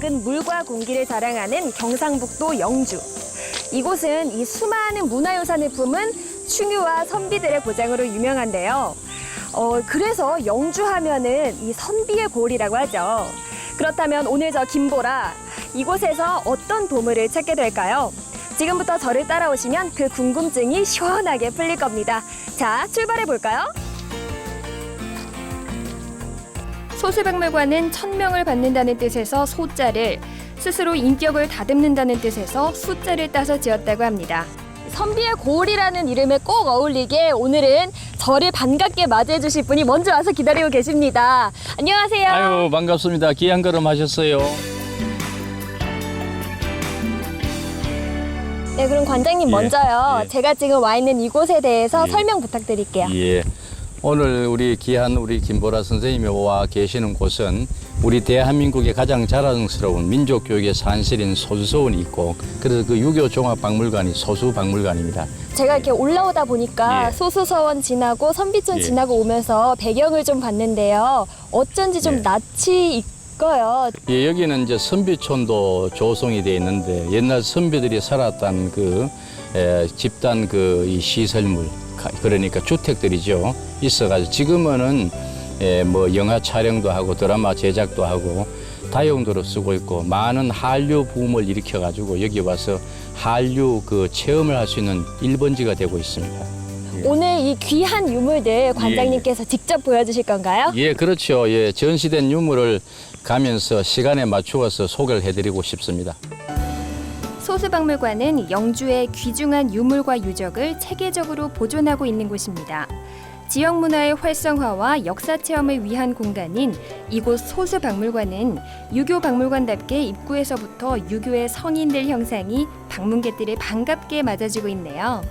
맑은 물과 공기를 자랑하는 경상북도 영주. 이곳은 이 수많은 문화유산을 품은 충유와 선비들의 고장으로 유명한데요. 그래서 영주 하면은 이 선비의 고을이라고 하죠. 그렇다면 오늘 저 김보라, 이곳에서 어떤 보물을 찾게 될까요? 지금부터 저를 따라오시면 그 궁금증이 시원하게 풀릴 겁니다. 자, 출발해 볼까요? 소수박물관은 천명을 받는다는 뜻에서 소자를, 스스로 인격을 다듬는다는 뜻에서 수자를 따서 지었다고 합니다. 선비의 고을이라는 이름에 꼭 어울리게 오늘은 저를 반갑게 맞이해 주실 분이 먼저 와서 기다리고 계십니다. 안녕하세요. 아유, 반갑습니다. 귀한 걸음 하셨어요. 네, 그럼 관장님 예, 먼저요. 예. 제가 지금 와 있는 이곳에 대해서 예. 설명 부탁드릴게요. 예. 오늘 우리 귀한 우리 김보라 선생님이 와 계시는 곳은 우리 대한민국의 가장 자랑스러운 민족교육의 산실인 소수서원이 있고, 그래서 그 유교 종합박물관이 소수박물관입니다. 제가 이렇게 올라오다 보니까 예. 소수서원 지나고 선비촌 예. 지나고 오면서 배경을 좀 봤는데요. 어쩐지 좀 예. 낯이 익어요. 예, 여기는 이제 선비촌도 조성이 되어 있는데 옛날 선비들이 살았던 그 집단 그 이 시설물, 그러니까 주택들이죠. 있어가지고 지금은 뭐 영화 촬영도 하고 드라마 제작도 하고 다용도로 쓰고 있고, 많은 한류 붐을 일으켜가지고 여기 와서 한류 그 체험을 할 수 있는 1번지가 되고 있습니다. 오늘 이 귀한 유물들 관장님께서 직접 보여주실 건가요? 예, 그렇죠. 예, 전시된 유물을 가면서 시간에 맞추어서 소개를 해드리고 싶습니다. 소수박물관은 영주의 귀중한 유물과 유적을 체계적으로 보존하고 있는 곳입니다. 지역 문화의 활성화와 역사 체험을 위한 공간인 이곳 소수박물관은 유교 박물관답게 입구에서부터 유교의 성인들 형상이 방문객들을 반갑게 맞아주고 있네요.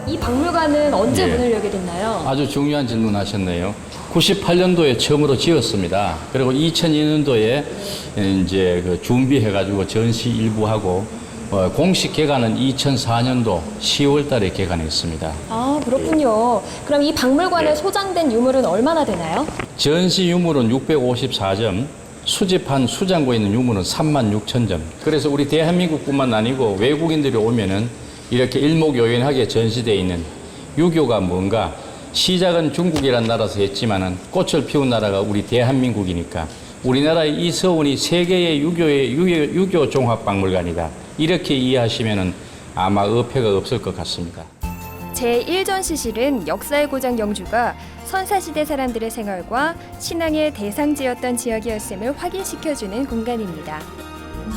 이 박물관은 언제 예. 문을 열게 됐나요? 아주 중요한 질문 하셨네요. 98년도에 처음으로 지었습니다. 그리고 2002년도에 이제 그 준비해가지고 전시 일부 하고, 공식 개관은 2004년도 10월 달에 개관했습니다. 아, 그렇군요. 그럼 이 박물관에 예. 소장된 유물은 얼마나 되나요? 전시 유물은 654점, 수집한 수장고에 있는 유물은 36,000점. 그래서 우리 대한민국뿐만 아니고 외국인들이 오면은 이렇게 일목요연하게 전시되어 있는 유교가 뭔가, 시작은 중국이라는 나라에서 했지만은 꽃을 피운 나라가 우리 대한민국이니까 우리나라의 이 서원이 세계의 유교 종합박물관이다. 이렇게 이해하시면은 아마 어폐가 없을 것 같습니다. 제1전시실은 역사의 고장 영주가 선사시대 사람들의 생활과 신앙의 대상지였던 지역이었음을 확인시켜주는 공간입니다.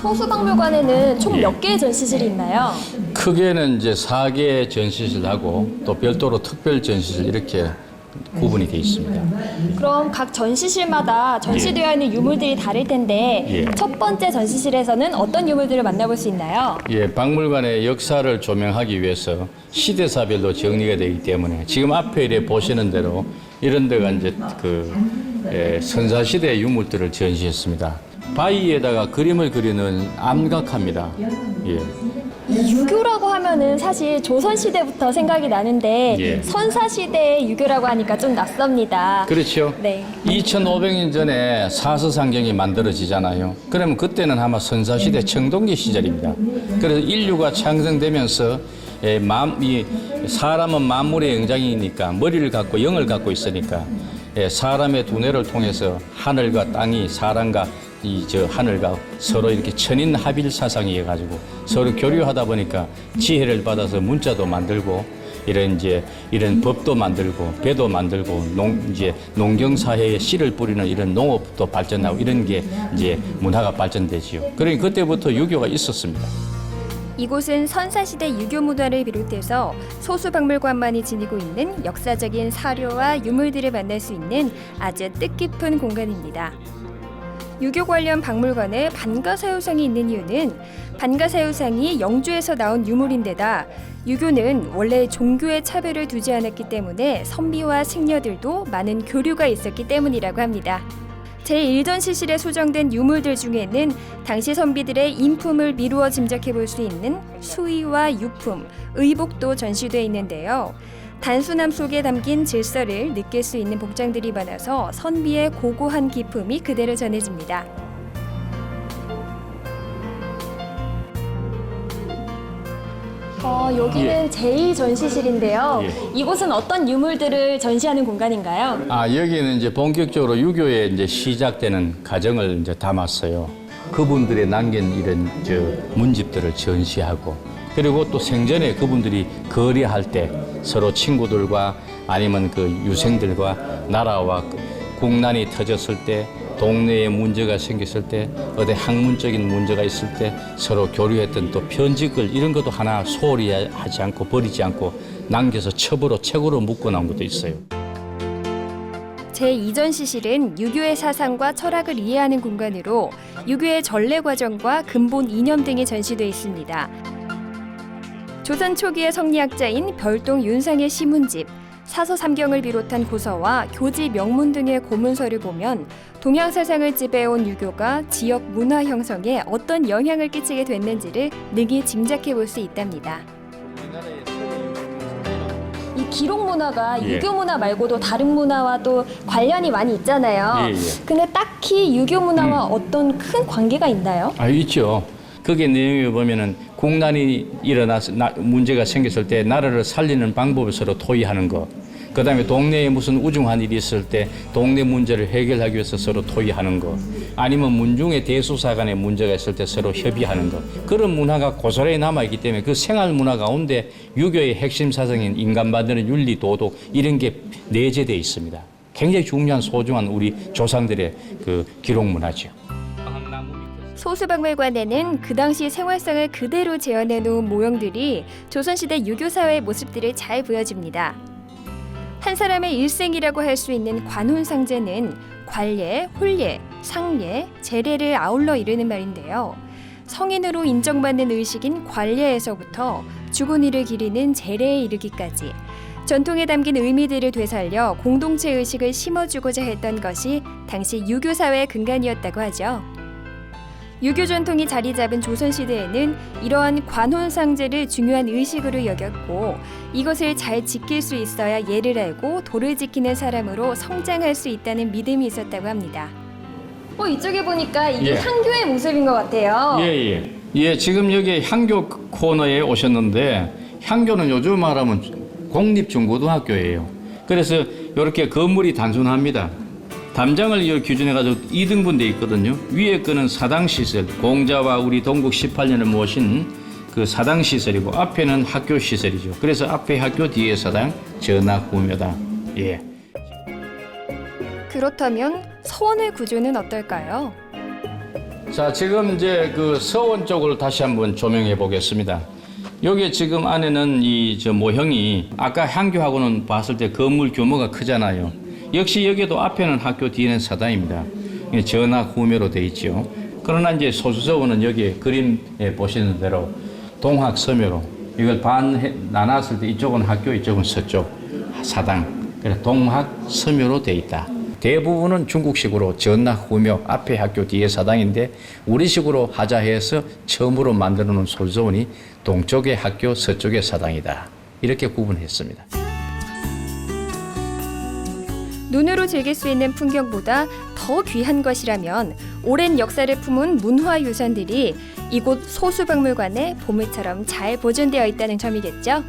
소수박물관에는 총 몇 개의 전시실이 있나요? 크게는 이제 4개의 전시실하고 또 별도로 특별 전시실 이렇게 구분이 되어 있습니다. 그럼 각 전시실마다 전시되어 있는 유물들이 다를 텐데 예. 첫 번째 전시실에서는 어떤 유물들을 만나볼 수 있나요? 예, 박물관의 역사를 조명하기 위해서 시대사별로 정리가 되기 때문에 지금 앞에 이렇게 보시는 대로 이런 데가 이제 선사시대 유물들을 전시했습니다. 바위에다가 그림을 그리는 암각합니다. 예. 유교라고 하면은 사실 조선시대부터 생각이 나는데 예. 선사시대의 유교라고 하니까 좀 낯섭니다. 그렇죠. 네. 2500년 전에 사서상경이 만들어지잖아요. 그러면 그때는 아마 선사시대 청동기 시절입니다. 그래서 인류가 창성되면서 이 사람은 만물의 영장이니까 머리를 갖고 영을 갖고 있으니까 사람의 두뇌를 통해서 하늘과 땅이 사람과 하늘과 서로 이렇게 천인 합일 사상이 해가지고 서로 교류하다 보니까 지혜를 받아서 문자도 만들고 이런 법도 만들고 배도 만들고 농경 사회에 씨를 뿌리는 이런 농업도 발전하고 이런 게 이제 문화가 발전되지요. 그러니 그때부터 유교가 있었습니다. 이곳은 선사시대 유교 문화를 비롯해서 소수박물관만이 지니고 있는 역사적인 사료와 유물들을 만날 수 있는 아주 뜻깊은 공간입니다. 유교 관련 박물관에 반가사유상이 있는 이유는 반가사유상이 영주에서 나온 유물인데다 유교는 원래 종교의 차별을 두지 않았기 때문에 선비와 승려들도 많은 교류가 있었기 때문이라고 합니다. 제1전시실에 소정된 유물들 중에는 당시 선비들의 인품을 미루어 짐작해 볼 수 있는 수의와 유품, 의복도 전시되어 있는데요. 단순함 속에 담긴 질서를 느낄 수 있는 복장들이 많아서 선비의 고고한 기품이 그대로 전해집니다. 여기는 제2전시실인데요. 이곳은 어떤 유물들을 전시하는 공간인가요? 여기는 이제 본격적으로 유교에 이제 시작되는 과정을 이제 담았어요. 그분들의 남긴 이런 문집들을 전시하고, 그리고 또 생전에 그분들이 거래할 때 서로 친구들과 아니면 그 유생들과 나라와 국난이 터졌을 때, 동네에 문제가 생겼을 때, 어디 학문적인 문제가 있을 때 서로 교류했던 또 편지글 이런 것도 하나 소홀히 하지 않고 버리지 않고 남겨서 책으로 묶어 놓은 것도 있어요. 제2전시실은 유교의 사상과 철학을 이해하는 공간으로 유교의 전래 과정과 근본 이념 등이 전시돼 있습니다. 조선 초기의 성리학자인 별동 윤상의 시문집, 사서삼경을 비롯한 고서와 교지 명문 등의 고문서를 보면 동양 사상을 지배해온 유교가 지역 문화 형성에 어떤 영향을 끼치게 됐는지를 능히 짐작해 볼 수 있답니다. 이 기록 문화가 유교 문화 말고도 다른 문화와 또 관련이 많이 있잖아요. 근데 딱히 유교 문화와 어떤 큰 관계가 있나요? 있죠. 거기에 내용에 보면은 국난이 일어나서 문제가 생겼을 때 나라를 살리는 방법을 서로 토의하는 거. 그다음에 동네에 무슨 우중한 일이 있을 때 동네 문제를 해결하기 위해서 서로 토의하는 거. 아니면 문중의 대수사 간의 문제가 있을 때 서로 협의하는 거. 그런 문화가 고스란히 남아있기 때문에 그 생활 문화 가운데 유교의 핵심 사상인 인간 만드는 윤리, 도덕 이런 게 내재되어 있습니다. 굉장히 중요한 소중한 우리 조상들의 그 기록 문화죠. 소수박물관에는 그 당시 생활상을 그대로 재현해 놓은 모형들이 조선시대 유교사회의 모습들을 잘 보여줍니다. 한 사람의 일생이라고 할 수 있는 관혼상제는 관례, 혼례, 상례, 제례를 아울러 이르는 말인데요. 성인으로 인정받는 의식인 관례에서부터 죽은 이를 기리는 제례에 이르기까지 전통에 담긴 의미들을 되살려 공동체 의식을 심어주고자 했던 것이 당시 유교사회의 근간이었다고 하죠. 유교 전통이 자리 잡은 조선시대에는 이러한 관혼상제를 중요한 의식으로 여겼고 이것을 잘 지킬 수 있어야 예를 알고 도를 지키는 사람으로 성장할 수 있다는 믿음이 있었다고 합니다. 이쪽에 보니까 이게 향교의 모습인 것 같아요. 지금 여기 향교 코너에 오셨는데 향교는 요즘 말하면 공립중고등학교예요. 그래서 이렇게 건물이 단순합니다. 담장을 규정해가지고 2등분 돼 있거든요. 위에 거는 사당시설, 공자와 우리 동국 18년을 모신 그 사당시설이고 앞에는 학교시설이죠. 그래서 앞에 학교, 뒤에 사당, 전학후묘다. 그렇다면 서원의 구조는 어떨까요? 자, 지금 이제 그 서원 쪽을 다시 한번 조명해 보겠습니다. 여기 지금 안에는 모형이 아까 향교하고는 봤을 때 건물 규모가 크잖아요. 역시 여기도 앞에는 학교, 뒤에는 사당입니다. 전학 후묘로 되어 있죠. 그러나 이제 소수서원은 여기 그림에 보시는 대로 동학 서묘로 이걸 나눴을 때 이쪽은 학교, 이쪽은 서쪽 사당. 그래서 동학 서묘로 되어 있다. 대부분은 중국식으로 전학 후묘, 앞에 학교, 뒤에 사당인데 우리식으로 하자 해서 처음으로 만들어 놓은 소수서원이 동쪽의 학교, 서쪽의 사당이다. 이렇게 구분했습니다. 눈으로 즐길 수 있는 풍경보다 더 귀한 것이라면 오랜 역사를 품은 문화유산들이 이곳 소수박물관에 보물처럼 잘 보존되어 있다는 점이겠죠.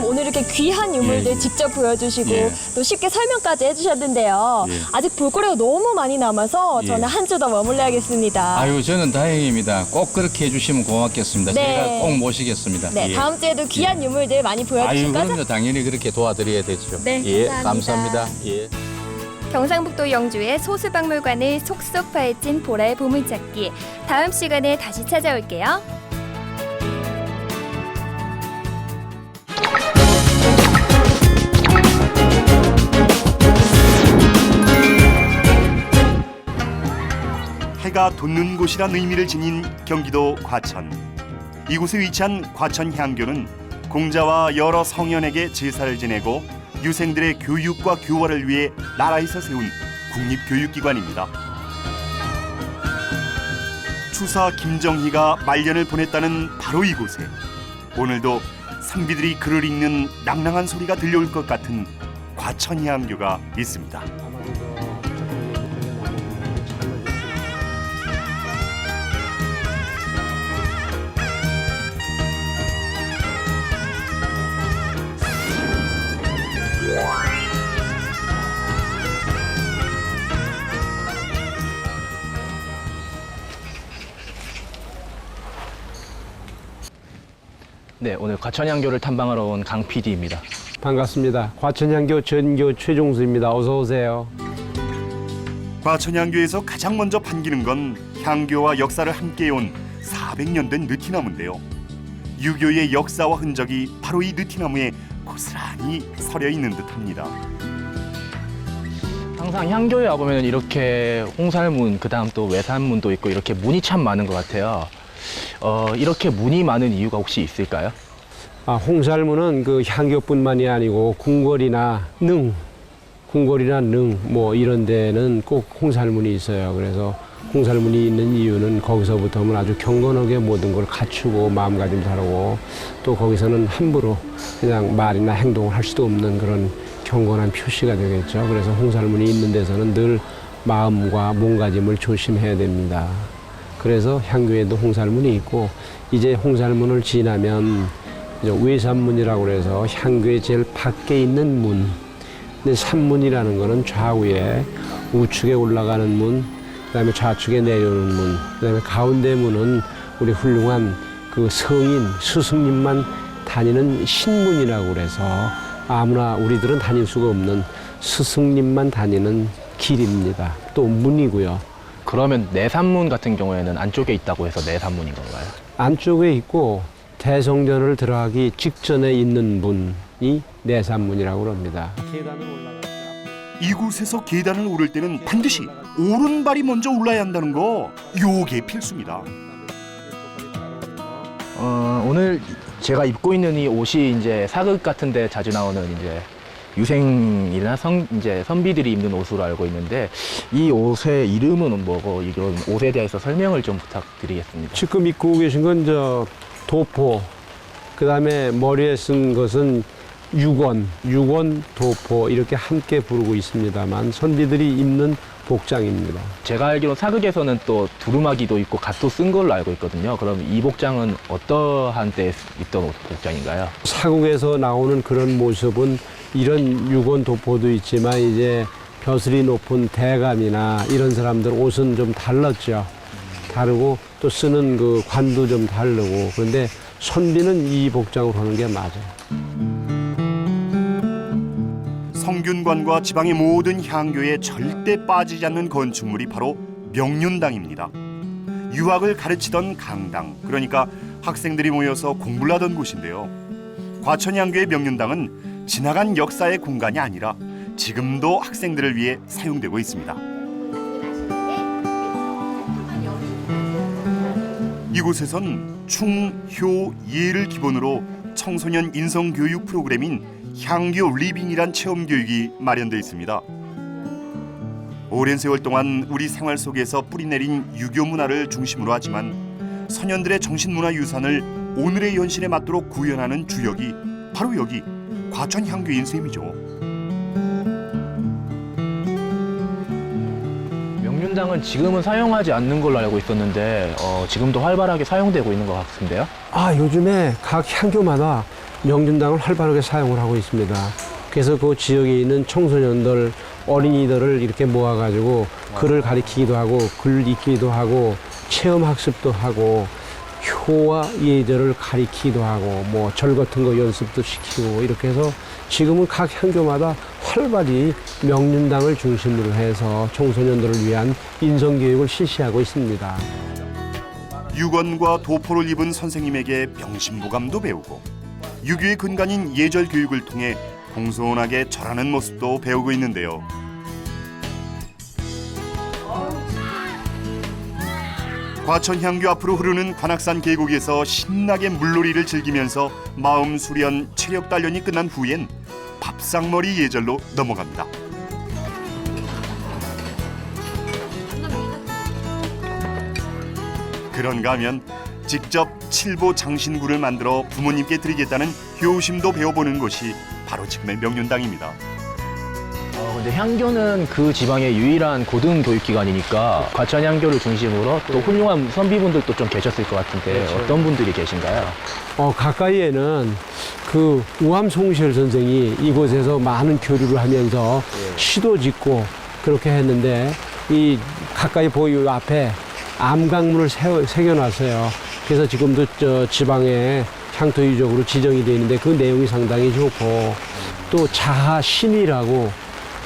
오늘 이렇게 귀한 유물들 직접 보여주시고 또 쉽게 설명까지 해주셨는데요. 아직 볼거리가 너무 많이 남아서 저는 한 주 더 머물러야겠습니다. 저는 다행입니다. 꼭 그렇게 해주시면 고맙겠습니다. 제가 꼭 모시겠습니다. 다음 주에도 귀한 유물들 많이 보여주실 거죠? 그럼요. 당연히 그렇게 도와드려야 되죠. 감사합니다. 경상북도 영주의 소수박물관을 속속 파헤친 보라의 보물찾기. 다음 시간에 다시 찾아올게요. 해가 돋는 곳이란 의미를 지닌 경기도 과천. 이곳에 위치한 과천 향교는 공자와 여러 성현에게 제사를 지내고 유생들의 교육과 교화를 위해 나라에서 세운 국립교육기관입니다. 수사 김정희가 말년을 보냈다는 바로 이곳에 오늘도 선비들이 글을 읽는 낭낭한 소리가 들려올 것 같은 과천향교가 있습니다. 네, 오늘 과천향교를 탐방하러 온 강 PD입니다. 반갑습니다. 과천향교 전교 최종수입니다. 어서 오세요. 과천향교에서 가장 먼저 반기는 건 향교와 역사를 함께해온 400년 된 느티나무인데요. 유교의 역사와 흔적이 바로 이 느티나무에 고스란히 서려 있는 듯합니다. 항상 향교에 와보면 이렇게 홍살문, 그 다음 또 외산문도 있고 이렇게 문이 참 많은 것 같아요. 이렇게 문이 많은 이유가 혹시 있을까요? 홍살문은 그 향교뿐만이 아니고 궁궐이나 능 뭐 이런 데는 꼭 홍살문이 있어요. 그래서 홍살문이 있는 이유는 거기서부터는 아주 경건하게 모든 걸 갖추고 마음가짐 다르고 또 거기서는 함부로 그냥 말이나 행동을 할 수도 없는 그런 경건한 표시가 되겠죠. 그래서 홍살문이 있는 데서는 늘 마음과 몸가짐을 조심해야 됩니다. 그래서 향교에도 홍살문이 있고 이제 홍살문을 지나면 외산문이라고 그래서 향교의 제일 밖에 있는 문. 근데 산문이라는 거는 좌우에 우측에 올라가는 문, 그다음에 좌측에 내려오는 문, 그다음에 가운데 문은 우리 훌륭한 그 성인 스승님만 다니는 신문이라고 그래서 아무나 우리들은 다닐 수가 없는 스승님만 다니는 길입니다. 또 문이고요. 그러면 내산문 같은 경우에는 안쪽에 있다고 해서 내산문인 건가요? 안쪽에 있고 대성전을 들어가기 직전에 있는 문이 내산문이라고 합니다. 이곳에서 계단을 오를 때는 반드시 오른발이 먼저 올라야 한다는 거 요게 필수입니다. 오늘 제가 입고 있는 이 옷이 이제 사극 같은 데 자주 나오는 이제 유생이나 이제 선비들이 입는 옷으로 알고 있는데 이 옷의 이름은 뭐고 이런 옷에 대해서 설명을 좀 부탁드리겠습니다. 지금 입고 계신 건 도포, 그 다음에 머리에 쓴 것은 유건, 도포 이렇게 함께 부르고 있습니다만 선비들이 입는 복장입니다. 제가 알기로 사극에서는 또 두루마기도 있고 갓도 쓴 걸로 알고 있거든요. 그럼 이 복장은 어떠한 때 입던 복장인가요? 사국에서 나오는 그런 모습은 이런 유건 도포도 있지만 이제 벼슬이 높은 대감이나 이런 사람들 옷은 좀 달랐죠. 다르고 또 쓰는 그 관도 좀 다르고 그런데 선비는 이 복장으로 하는 게 맞아요. 성균관과 지방의 모든 향교에 절대 빠지지 않는 건축물이 바로 명륜당입니다. 유학을 가르치던 강당, 그러니까 학생들이 모여서 공부를 하던 곳인데요. 과천향교의 명륜당은 지나간 역사의 공간이 아니라 지금도 학생들을 위해 사용되고 있습니다. 이곳에선 충, 효, 예를 기본으로 청소년 인성교육 프로그램인 향교 리빙이란 체험교육이 마련되어 있습니다. 오랜 세월 동안 우리 생활 속에서 뿌리내린 유교 문화를 중심으로 하지만 선현들의 정신문화유산을 오늘의 현실에 맞도록 구현하는 주역이 바로 여기 과천향교인 셈이죠. 명륜당은 지금은 사용하지 않는 걸로 알고 있었는데 지금도 활발하게 사용되고 있는 것 같은데요? 요즘에 각 향교마다 명륜당을 활발하게 사용을 하고 있습니다. 그래서 그 지역에 있는 청소년들, 어린이들을 이렇게 모아가지고 글을 가르치기도 하고 글 읽기도 하고 체험학습도 하고 효와 예절을 가르치기도 하고 뭐 절 같은 거 연습도 시키고 이렇게 해서 지금은 각 향교마다 활발히 명륜당을 중심으로 해서 청소년들을 위한 인성교육을 실시하고 있습니다. 유건과 도포를 입은 선생님에게 명심보감도 배우고 유교의 근간인 예절 교육을 통해 공손하게 절하는 모습도 배우고 있는데요. 과천향교 앞으로 흐르는 관악산 계곡에서 신나게 물놀이를 즐기면서 마음 수련, 체력 단련이 끝난 후엔 밥상머리 예절로 넘어갑니다. 그런가 하면 직접 칠보 장신구를 만들어 부모님께 드리겠다는 효심도 배워보는 곳이 바로 지금의 명륜당입니다. 근데 향교는 그 지방의 유일한 고등 교육기관이니까 과천 향교를 중심으로 또 훌륭한 선비분들도 좀 계셨을 것 같은데 그렇죠. 어떤 분들이 계신가요? 가까이에는 그 우암송실 선생이 이곳에서 많은 교류를 하면서 시도 짓고 그렇게 했는데 이 가까이 보이 앞에 암강문을 새겨놨어요. 그래서 지금도 저 지방에 향토 유적으로 지정이 되어 있는데 그 내용이 상당히 좋고 또 자하신이라고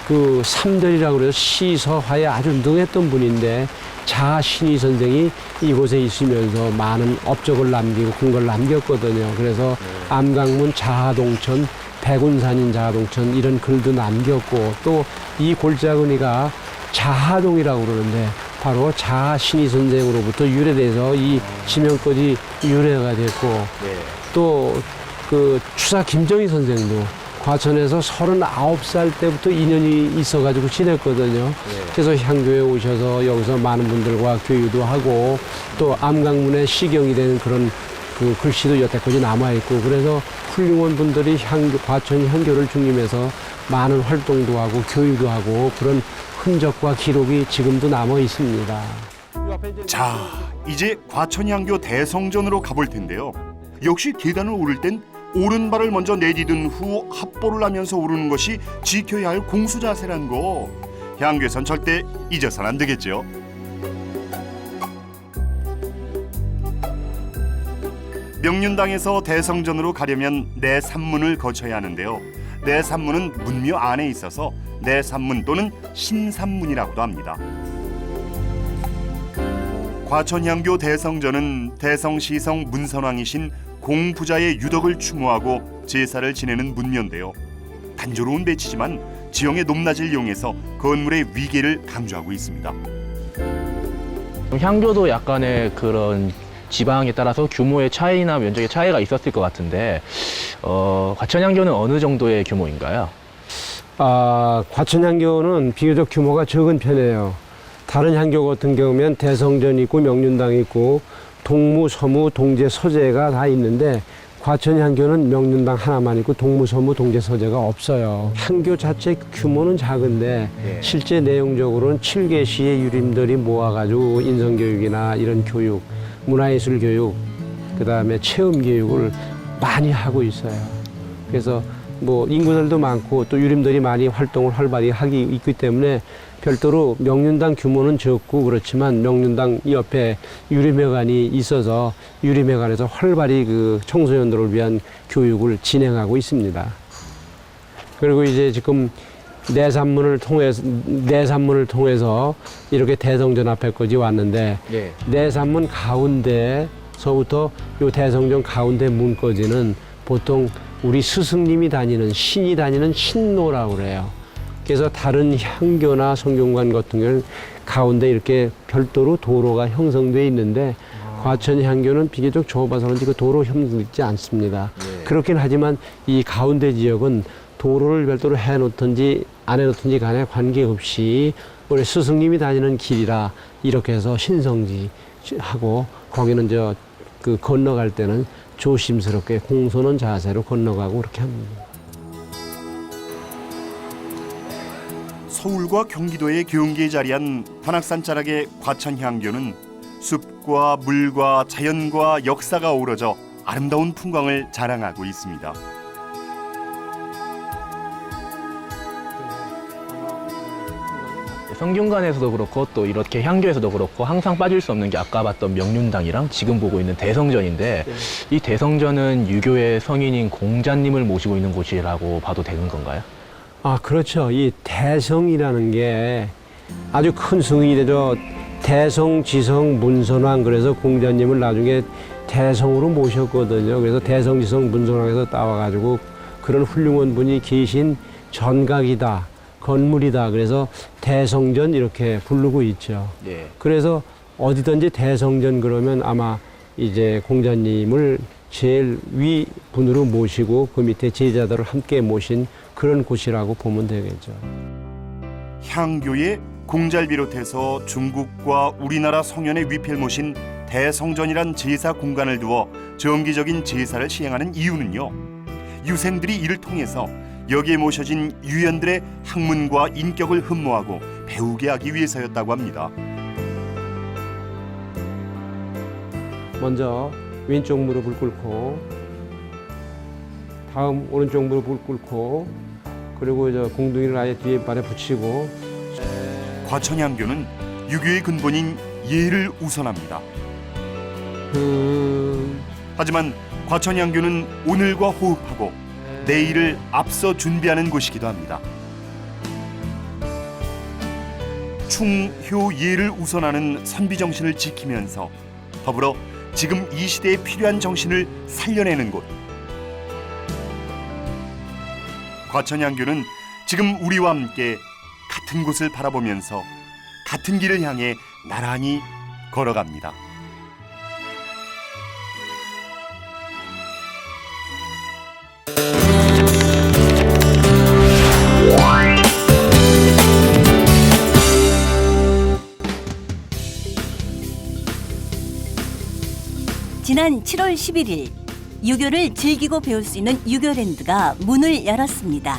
그 삼들이라고 그래서 시서화에 아주 능했던 분인데 자하신이 선생이 이곳에 있으면서 많은 업적을 남기고 근거를 남겼거든요. 그래서 암강문 자하동천, 백운산인 자하동천 이런 글도 남겼고 또 이 골짜기가 자하동이라고 그러는데 바로 자하신이 선생으로부터 유래돼서 이 지명까지 유래가 됐고 또 그 추사 김정희 선생도 과천에서 39살 때부터 인연이 있어가지고 지냈거든요. 그래서 향교에 오셔서 여기서 많은 분들과 교류도 하고 또 암강문에 시경이 되는 그런 그 글씨도 여태까지 남아있고 그래서 훌륭한 분들이 과천 향교를 중심해서 많은 활동도 하고 교육도 하고 그런 흔적과 기록이 지금도 남아 있습니다. 자, 이제 과천향교 대성전으로 가볼 텐데요. 역시 계단을 오를 땐 오른발을 먼저 내디딘 후 합보를 하면서 오르는 것이 지켜야 할 공수 자세란 거. 향교에선 절대 잊어서는 안 되겠죠. 명륜당에서 대성전으로 가려면 내산문을 거쳐야 하는데요. 내산문은 문묘 안에 있어서 내산문 또는 신산문이라고도 합니다. 과천향교 대성전은 대성시성 문선왕이신 공부자의 유덕을 추모하고 제사를 지내는 문묘인데요. 단조로운 배치지만 지형의 높낮이를 이용해서 건물의 위계를 강조하고 있습니다. 향교도 약간의 그런 지방에 따라서 규모의 차이나 면적의 차이가 있었을 것 같은데 과천 향교는 어느 정도의 규모인가요? 과천 향교는 비교적 규모가 적은 편이에요. 다른 향교 같은 경우면 대성전 있고 명륜당 있고 동무, 서무, 동제, 서제가 다 있는데 과천 향교는 명륜당 하나만 있고 동무, 서무, 동제, 서제가 없어요. 향교 자체 규모는 작은데 실제 내용적으로는 7개시의 유림들이 모아가지고 인성교육이나 이런 교육, 문화예술 교육, 그다음에 체험 교육을 많이 하고 있어요. 그래서 뭐 인구들도 많고 또 유림들이 많이 활동을 활발히 하기 있기 때문에 별도로 명륜당 규모는 적고 그렇지만 명륜당 옆에 유림회관이 있어서 유림회관에서 활발히 그 청소년들을 위한 교육을 진행하고 있습니다. 그리고 이제 지금 내산문을 통해서 이렇게 대성전 앞에까지 왔는데 내산문 가운데서부터 요 대성전 가운데 문까지는 보통 우리 스승님이 다니는 신이 다니는 신로라고 그래요. 그래서 다른 향교나 성균관 같은 경우는 가운데 이렇게 별도로 도로가 형성돼 있는데 과천 향교는 비교적 좁아서 그런지 그 도로 형성되지 않습니다. 그렇긴 하지만 이 가운데 지역은 도로를 별도로 해놓든지 안 해놓든지 간에 관계없이 우리 스승님이 다니는 길이라 이렇게 해서 신성지하고 거기는 그 건너갈 때는 조심스럽게 공손한 자세로 건너가고 그렇게 합니다. 서울과 경기도의 경계에 자리한 관악산 자락의 과천향교는 숲과 물과 자연과 역사가 어우러져 아름다운 풍광을 자랑하고 있습니다. 성균관에서도 그렇고 또 이렇게 향교에서도 그렇고 항상 빠질 수 없는 게 아까 봤던 명륜당이랑 지금 보고 있는 대성전인데 이 대성전은 유교의 성인인 공자님을 모시고 있는 곳이라고 봐도 되는 건가요? 그렇죠. 이 대성이라는 게 아주 큰 승인이 되죠. 대성, 지성, 문선왕 그래서 공자님을 나중에 대성으로 모셨거든요. 그래서 대성, 지성, 문선왕에서 따와가지고 그런 훌륭한 분이 계신 전각이다. 건물이다. 그래서 대성전 이렇게 부르고 있죠. 그래서 어디든지 대성전 그러면 아마 이제 공자님을 제일 위 분으로 모시고 그 밑에 제자들을 함께 모신 그런 곳이라고 보면 되겠죠. 향교에 공자를 비롯해서 중국과 우리나라 성현의 위패를 모신 대성전이란 제사 공간을 두어 정기적인 제사를 시행하는 이유는요. 유생들이 이를 통해서 여기에 모셔진 유연들의 학문과 인격을 흠모하고 배우게 하기 위해서였다고 합니다. 먼저 왼쪽 무릎을 꿇고 다음 오른쪽 무릎을 꿇고 그리고 공둥이를 아예 뒤에 발에 붙이고 과천향교는 유교의 근본인 예를 우선합니다. 하지만 과천향교는 오늘과 호흡하고 내일을 앞서 준비하는 곳이기도 합니다. 충효 예를 우선하는 선비 정신을 지키면서 더불어 지금 이 시대에 필요한 정신을 살려내는 곳. 과천향교는 지금 우리와 함께 같은 곳을 바라보면서 같은 길을 향해 나란히 걸어갑니다. 지난 7월 11일 유교를 즐기고 배울 수 있는 유교랜드가 문을 열었습니다.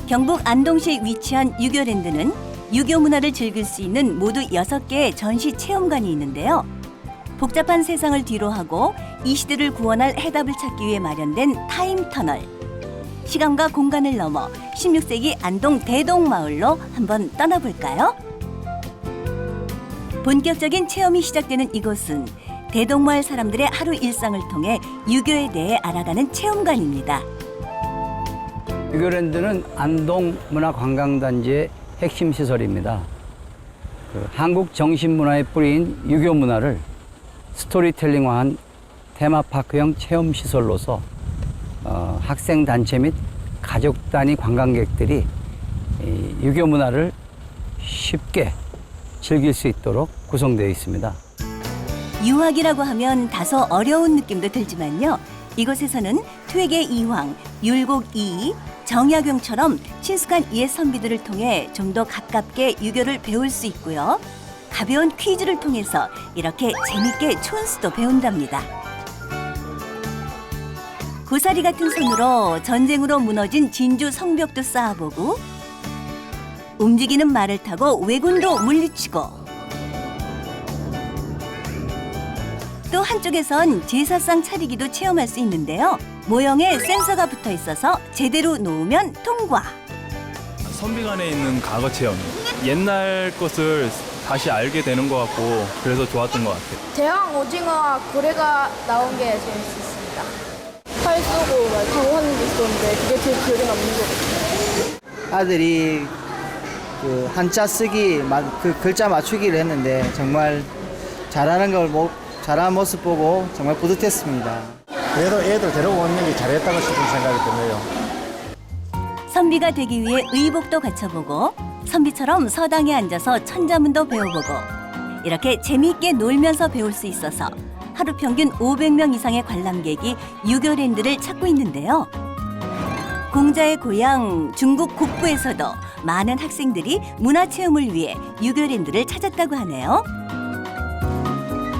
경북 안동시에 위치한 유교랜드는 유교 문화를 즐길 수 있는 모두 6개의 전시 체험관이 있는데요. 복잡한 세상을 뒤로하고 이 시대를 구원할 해답을 찾기 위해 마련된 타임터널. 시간과 공간을 넘어 16세기 안동 대동마을로 한번 떠나볼까요? 본격적인 체험이 시작되는 이곳은 대동마을 사람들의 하루 일상을 통해 유교에 대해 알아가는 체험관입니다. 유교랜드는 안동 문화관광단지의 핵심 시설입니다. 한국 정신문화의 뿌리인 유교 문화를 스토리텔링화한 테마파크형 체험시설로서 학생 단체 및 가족 단위 관광객들이 유교 문화를 쉽게 즐길 수 있도록 구성되어 있습니다. 유학이라고 하면 다소 어려운 느낌도 들지만요. 이곳에서는 퇴계 이황, 율곡 이이, 정약용처럼 친숙한 옛 선비들을 통해 좀 더 가깝게 유교를 배울 수 있고요. 가벼운 퀴즈를 통해서 이렇게 재밌게 촌수도 배운답니다. 고사리 같은 손으로 전쟁으로 무너진 진주 성벽도 쌓아보고 움직이는 말을 타고 왜군도 물리치고 또 한쪽에선 제사상 차리기도 체험할 수 있는데요. 모형에 센서가 붙어 있어서 제대로 놓으면 통과. 선비관에 있는 과거 체험. 옛날 것을 다시 알게 되는 것 같고 그래서 좋았던 것 같아요. 대왕 오징어와 고래가 나온 게 재밌었습니다. 팔 쏘고 막 타고 하는 게 있었는데 그게 제일 기억에 남는 것 같아요. 아들이 그 한자 쓰기 그 글자 맞추기를 했는데 정말 잘하는 모습 보고 정말 뿌듯했습니다. 그래도 애들 데리고 오는 게 잘했다고 싶은 생각이 드네요. 선비가 되기 위해 의복도 갖춰보고 선비처럼 서당에 앉아서 천자문도 배워보고 이렇게 재미있게 놀면서 배울 수 있어서 하루 평균 500명 이상의 관람객이 유교랜드를 찾고 있는데요. 공자의 고향 중국 국부에서도 많은 학생들이 문화체험을 위해 유교랜드를 찾았다고 하네요.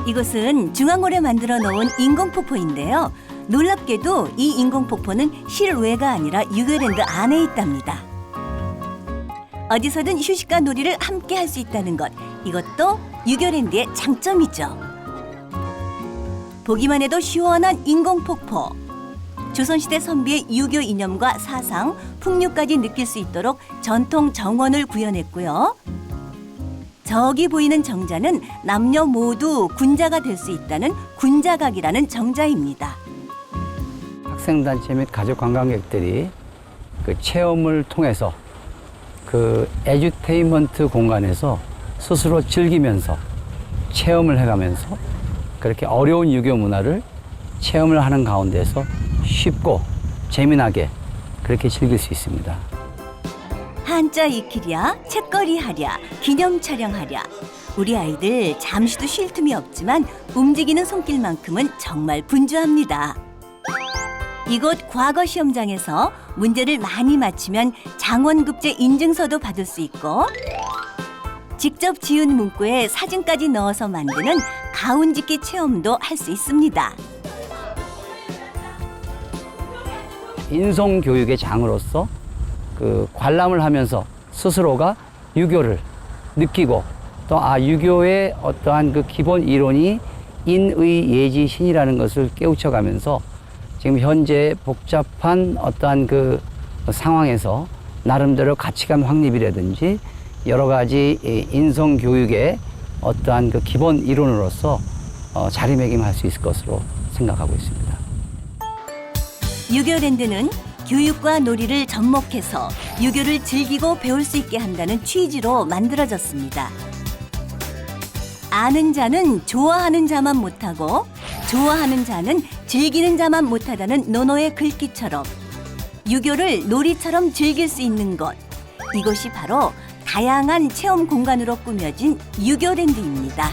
이곳은 중앙홀에 만들어 놓은 인공폭포인데요. 놀랍게도 이 인공폭포는 실외가 아니라 유교랜드 안에 있답니다. 어디서든 휴식과 놀이를 함께 할 수 있다는 것, 이것도 유교랜드의 장점이죠. 보기만 해도 시원한 인공폭포. 조선시대 선비의 유교 이념과 사상, 풍류까지 느낄 수 있도록 전통 정원을 구현했고요. 저기 보이는 정자는 남녀 모두 군자가 될 수 있다는 군자각이라는 정자입니다. 학생단체 및 가족 관광객들이 그 체험을 통해서 그 에듀테인먼트 공간에서 스스로 즐기면서 체험을 해가면서 그렇게 어려운 유교 문화를 체험을 하는 가운데서 쉽고 재미나게 그렇게 즐길 수 있습니다. 한자 익히랴, 책거리 하랴, 기념 촬영하랴. 우리 아이들 잠시도 쉴 틈이 없지만 움직이는 손길만큼은 정말 분주합니다. 이곳 과거 시험장에서 문제를 많이 맞히면 장원급제 인증서도 받을 수 있고 직접 지은 문구에 사진까지 넣어서 만드는 가운짓기 체험도 할 수 있습니다. 인성교육의 장으로서 그 관람을 하면서 스스로가 유교를 느끼고 또 유교의 어떠한 그 기본 이론이 인의 예지 신이라는 것을 깨우쳐가면서 지금 현재 복잡한 어떠한 그 상황에서 나름대로 가치관 확립이라든지 여러 가지 인성교육의 어떠한 그 기본 이론으로서 자리매김할 수 있을 것으로 생각하고 있습니다. 유교랜드는 교육과 놀이를 접목해서 유교를 즐기고 배울 수 있게 한다는 취지로 만들어졌습니다. 아는 자는 좋아하는 자만 못하고 좋아하는 자는 즐기는 자만 못하다는 노노의 글귀처럼 유교를 놀이처럼 즐길 수 있는 곳, 이곳이 바로 다양한 체험 공간으로 꾸며진 유교랜드입니다.